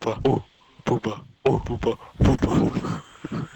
Poopa, oh, poopa, oh, poopa, poopa.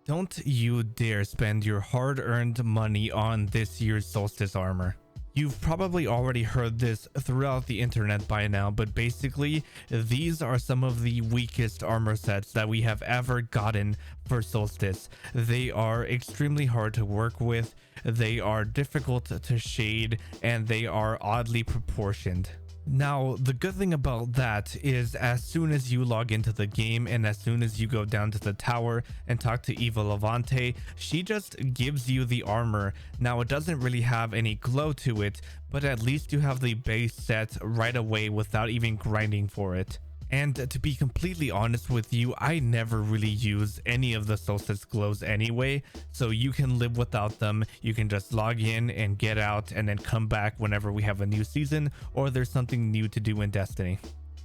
Don't you dare spend your hard-earned money on this year's Solstice armor. You've probably already heard this throughout the internet by now, but basically, these are some of the weakest armor sets that we have ever gotten for Solstice. They are extremely hard to work with, they are difficult to shade, and they are oddly proportioned. Now, the good thing about that is as soon as you log into the game and as soon as you go down to the tower and talk to Eva Levante, she just gives you the armor. Now, it doesn't really have any glow to it, but at least you have the base set right away without even grinding for it. And to be completely honest with you, I never really use any of the Solstice glows anyway, so you can live without them. You can just log in and get out and then come back whenever we have a new season or there's something new to do in Destiny.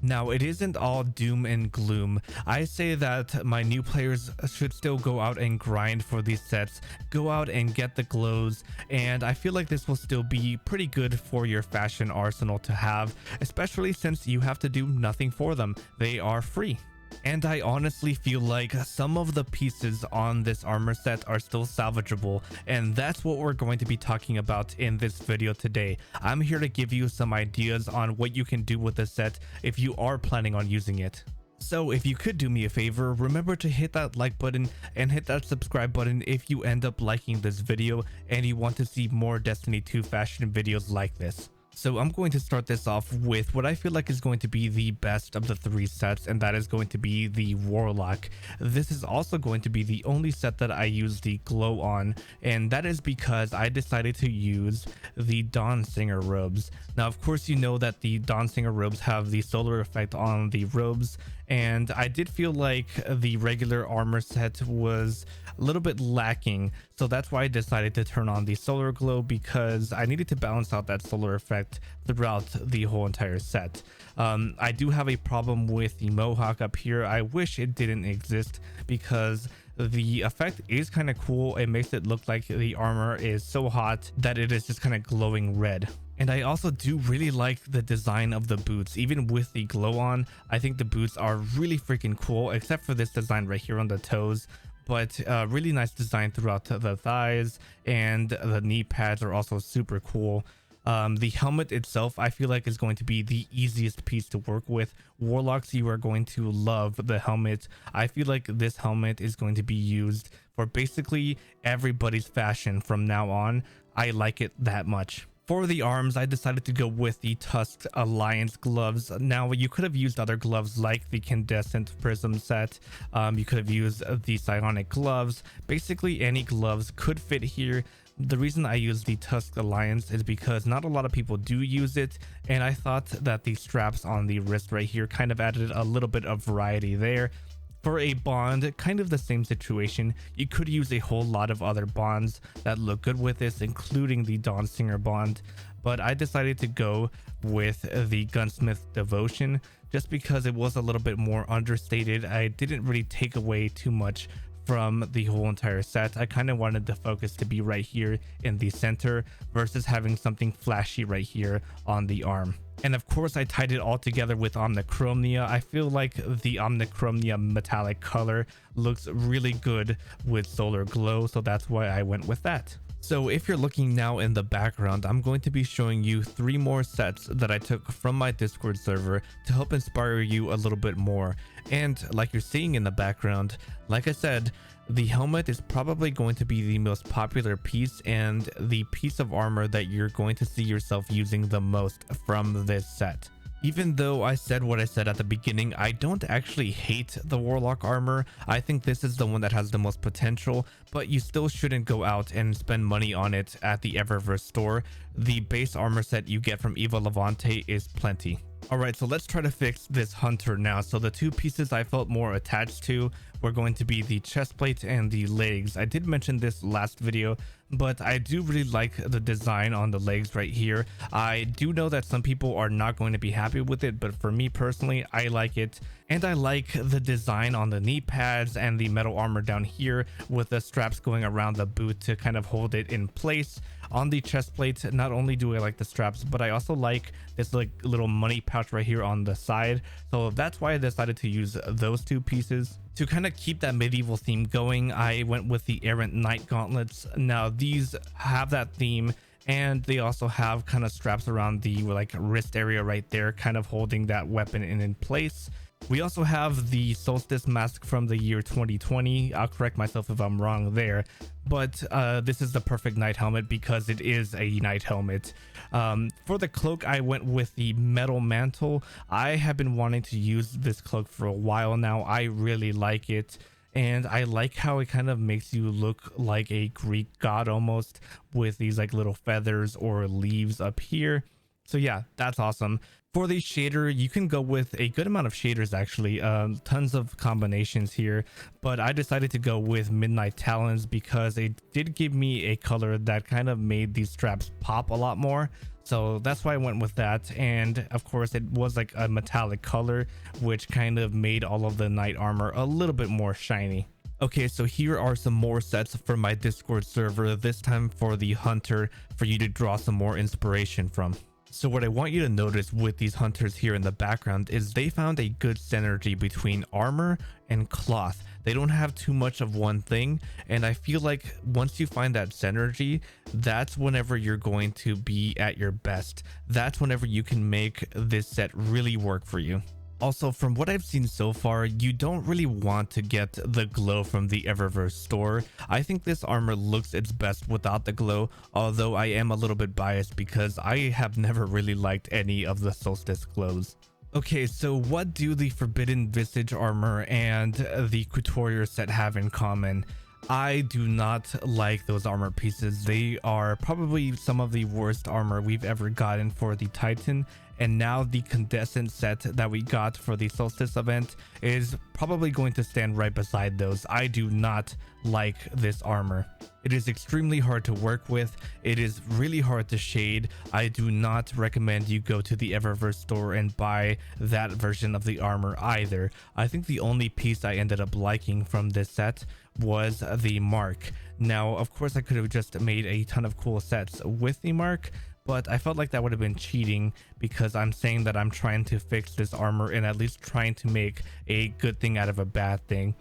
Now, it isn't all doom and gloom. I say that my new players should still go out and grind for these sets, go out and get the glows, and I feel like this will still be pretty good for your fashion arsenal to have, especially since you have to do nothing for them. They are free. And I honestly feel like some of the pieces on this armor set are still salvageable, and that's what we're going to be talking about in this video today. I'm here to give you some ideas on what you can do with this set if you are planning on using it. So if you could do me a favor, remember to hit that like button and hit that subscribe button if you end up liking this video and you want to see more Destiny 2 fashion videos like this. So I'm going to start this off with what I feel like is going to be the best of the three sets, and that is going to be the Warlock. This is also going to be the only set that I use the glow on, and that is because I decided to use the Dawn Singer robes. Now, of course, you know that the Dawn Singer robes have the solar effect on the robes, and I did feel like the regular armor set was a little bit lacking, so that's why I decided to turn on the solar glow, because I needed to balance out that solar effect throughout the whole entire set. I do have a problem with the mohawk up here. I wish it didn't exist because the effect is kind of cool. It makes it look like the armor is so hot that it is just kind of glowing red. And I also do really like the design of the boots. Even with the glow on, I think the boots are really freaking cool, except for this design right here on the toes. But really nice design throughout the thighs, and the knee pads are also super cool. The helmet itself, I feel like, is going to be the easiest piece to work with. Warlocks, you are going to love the helmet. I feel like this helmet is going to be used for basically everybody's fashion from now on. I like it that much. For the arms, I decided to go with the Tusked Alliance gloves. Now, you could have used other gloves like the Incandescent Prism set. You could have used the Psionic gloves. Basically, any gloves could fit here. The reason I use the Tusked Alliance is because not a lot of people do use it, and I thought that the straps on the wrist right here kind of added a little bit of variety there. For a bond, kind of the same situation. You could use a whole lot of other bonds that look good with this, including the Dawn Singer bond, but I decided to go with the Gunsmith Devotion just because it was a little bit more understated. I didn't really take away too much from the whole entire set. I kind of wanted the focus to be right here in the center versus having something flashy right here on the arm. And of course, I tied it all together with Omnichromia. I feel like the Omnichromia metallic color looks really good with solar glow, so that's why I went with that. So if you're looking now in the background, I'm going to be showing you 3 more sets that I took from my Discord server to help inspire you a little bit more. And like you're seeing in the background, like I said, the helmet is probably going to be the most popular piece and the piece of armor that you're going to see yourself using the most from this set. Even though I said what I said at the beginning, I don't actually hate the Warlock armor. I think this is the one that has the most potential, but you still shouldn't go out and spend money on it at the Eververse store. The base armor set you get from Eva Levante is plenty. Alright, so let's try to fix this hunter now. So the 2 pieces I felt more attached to were going to be the chest plate and the legs. I did mention this last video, but I do really like the design on the legs right here. I do know that some people are not going to be happy with it, but for me personally, I like it. And I like the design on the knee pads and the metal armor down here with the straps going around the boot to kind of hold it in place. On the chest plate, not only do I like the straps, but I also like this like little money pouch right here on the side. So that's why I decided to use those two pieces. To kind of keep that medieval theme going, I went with the errant knight gauntlets. Now these have that theme, and they also have kind of straps around the like wrist area right there, kind of holding that weapon in place. We also have the Solstice mask from the year 2020. I'll correct myself if I'm wrong there, but this is the perfect knight helmet because it is a knight helmet. For the cloak, I went with the metal mantle. I have been wanting to use this cloak for a while now. I really like it, and I like how it kind of makes you look like a Greek god almost, with these like little feathers or leaves up here. So yeah, that's awesome. For the shader, you can go with a good amount of shaders actually, tons of combinations here, but I decided to go with Midnight Talons because it did give me a color that kind of made these straps pop a lot more. So that's why I went with that, and of course it was like a metallic color, which kind of made all of the knight armor a little bit more shiny. Okay, so here are some more sets from my Discord server, this time for the hunter, for you to draw some more inspiration from. So what I want you to notice with these hunters here in the background is they found a good synergy between armor and cloth. They don't have too much of one thing, and I feel like once you find that synergy, that's whenever you're going to be at your best. That's whenever you can make this set really work for you. Also, from what I've seen so far, you don't really want to get the glow from the Eververse store. I think this armor looks its best without the glow, although I am a little bit biased because I have never really liked any of the Solstice glows. Okay, so what do the Forbidden Visage armor and the Couturier set have in common? I do not like those armor pieces. They are probably some of the worst armor we've ever gotten for the Titan, and now the Condescent set that we got for the Solstice event is probably going to stand right beside those. I do not like this armor. It is extremely hard to work with. It is really hard to shade. I do not recommend you go to the Eververse store and buy that version of the armor either. I think the only piece I ended up liking from this set was the mark. Now, of course, I could have just made a ton of cool sets with the mark, but I felt like that would have been cheating because I'm saying that I'm trying to fix this armor and at least trying to make a good thing out of a bad thing.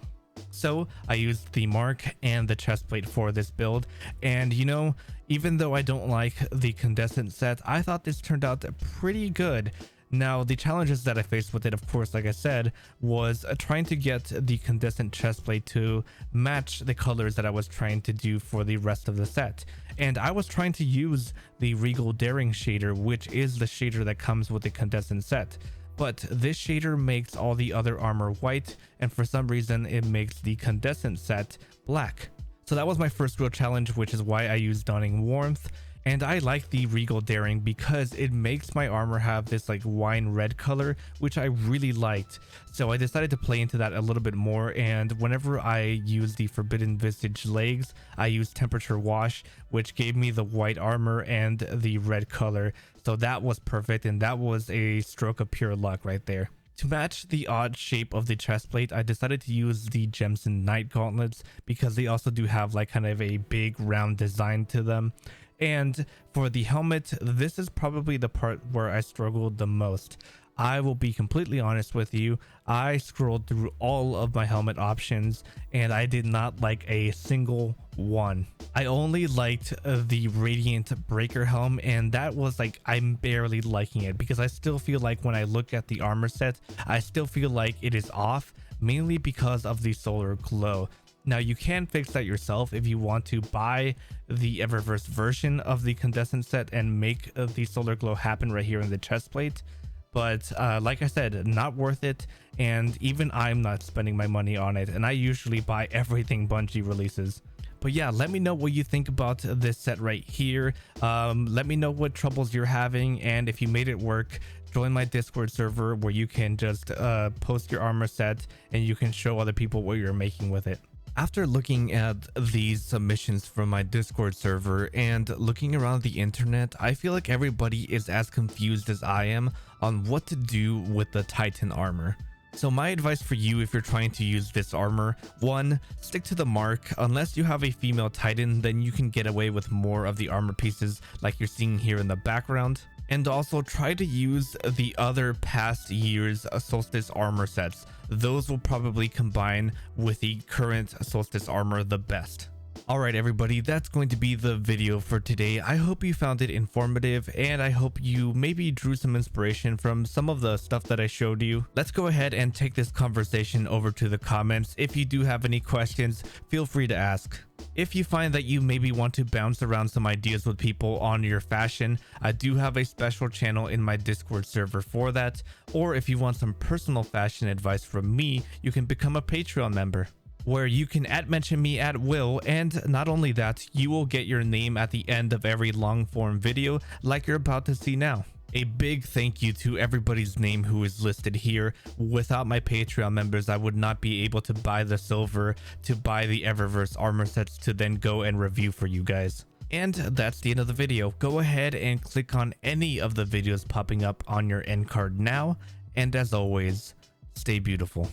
So I used the mark and the chest plate for this build, and you know, even though I don't like the Condescent set, I thought this turned out pretty good. Now, the challenges that I faced with it, of course, like I said, was trying to get the Condescent chestplate to match the colors that I was trying to do for the rest of the set. And I was trying to use the Regal Daring shader, which is the shader that comes with the Condescent set. But this shader makes all the other armor white, and for some reason it makes the Condescent set black. So that was my first real challenge, which is why I used Dawning Warmth. And I like the Regal Daring because it makes my armor have this like wine red color, which I really liked. So I decided to play into that a little bit more, and whenever I use the Forbidden Visage legs, I use Temperature Wash, which gave me the white armor and the red color. So that was perfect, and that was a stroke of pure luck right there. To match the odd shape of the chest plate, I decided to use the Jemson Knight gauntlets because they also do have like kind of a big round design to them. And for the helmet, this is probably the part where I struggled the most. I will be completely honest with you. I scrolled through all of my helmet options and I did not like a single one. I only liked the Radiant Breaker helm, and that was like, I'm barely liking it because I still feel like when I look at the armor set, I still feel like it is off, mainly because of the solar glow. Now, you can fix that yourself if you want to buy the Eververse version of the Condescent set and make the solar glow happen right here in the chest plate. But like I said, not worth it, and even I'm not spending my money on it, and I usually buy everything Bungie releases. But yeah, let me know what you think about this set right here. Let me know what troubles you're having, and if you made it work, join my Discord server where you can just post your armor set and you can show other people what you're making with it. After looking at these submissions from my Discord server and looking around the internet, I feel like everybody is as confused as I am on what to do with the Titan armor. So my advice for you if you're trying to use this armor: 1, stick to the mark. Unless you have a female Titan, then you can get away with more of the armor pieces like you're seeing here in the background. And also try to use the other past year's Solstice armor sets. Those will probably combine with the current Solstice armor the best. Alright everybody, that's going to be the video for today. I hope you found it informative, and I hope you maybe drew some inspiration from some of the stuff that I showed you. Let's go ahead and take this conversation over to the comments. If you do have any questions, feel free to ask. If you find that you maybe want to bounce around some ideas with people on your fashion, I do have a special channel in my Discord server for that. Or if you want some personal fashion advice from me, you can become a Patreon member, where you can mention me at will, and not only that, you will get your name at the end of every long form video like you're about to see now. A big thank you to everybody's name who is listed here. Without my Patreon members, I would not be able to buy the silver, to buy the Eververse armor sets, to then go and review for you guys. And that's the end of the video. Go ahead and click on any of the videos popping up on your end card now, and as always, stay beautiful.